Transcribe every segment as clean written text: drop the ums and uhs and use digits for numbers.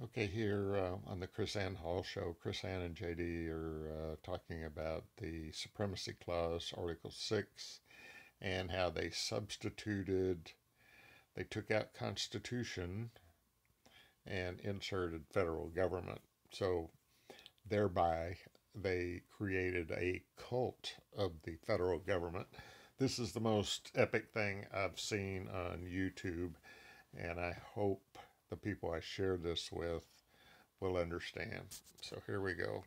Okay, here on the Krisanne Hall show, Krisanne and JD are talking about the Supremacy Clause, Article 6, and how they took out Constitution and inserted federal government. So thereby, they created a cult of the federal government. This is the most epic thing I've seen on YouTube, and I hope the people I share this with will understand. So here we go.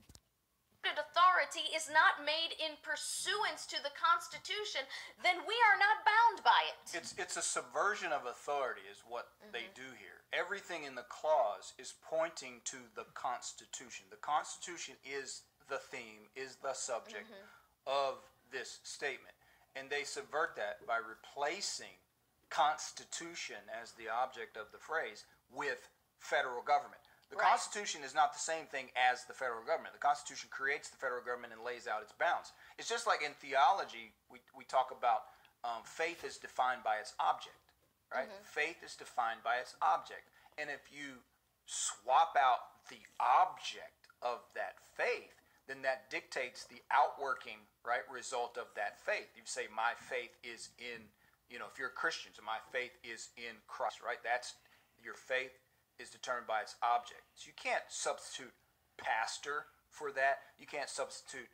Authority is not made in pursuance to the Constitution, then we are not bound by it. It's a subversion of authority is what they do here. Everything in the clause is pointing to the Constitution. The Constitution is the theme, is the subject of this statement. And they subvert that by replacing Constitution as the object of the phrase with federal government. The Constitution is not the same thing as the federal government. The Constitution creates the federal government and lays out its bounds. It's just like in theology, we talk about faith is defined by its object, right? Faith is defined by its object. And if you swap out the object of that faith, then that dictates the outworking, right, result of that faith. You say, my faith is in, if you're a Christian, so my faith is in Christ, right? That's your faith is determined by its object. So you can't substitute pastor for that. You can't substitute,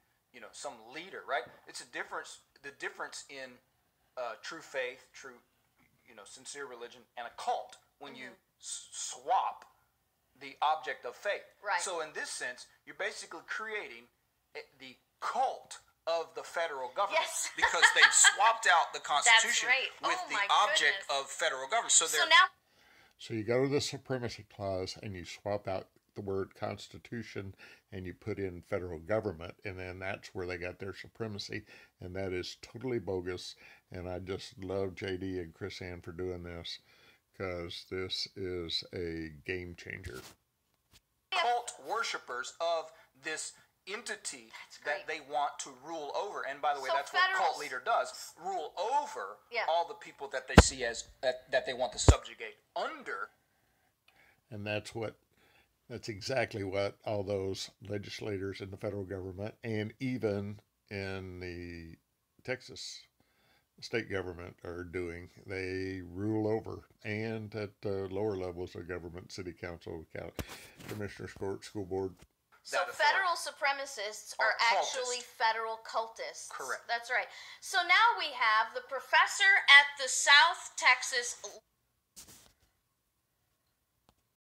some leader, right? It's a difference. The difference in true faith, true, sincere religion, and a cult when you swap the object of faith. Right. So in this sense, you're basically creating the cult of the federal government. Yes. Because they've swapped out the Constitution with the object goodness. of federal government. So now. So you go to the Supremacy Clause and you swap out the word Constitution and you put in federal government, and then that's where they got their supremacy, and that is totally bogus. And I just love JD and Krisanne for doing this, because this is a game changer. Cult worshippers of this entity that they want to rule over. And by the way, that's what a cult leader does, rule over all the people that they see as that they want to subjugate under. And that's exactly what all those legislators in the federal government and even in the Texas state government are doing. They rule over, and at lower levels of government, city council, commissioner's court, school board. So federal supremacists are actually federal cultists. Correct. That's right. So now we have the professor at the South Texas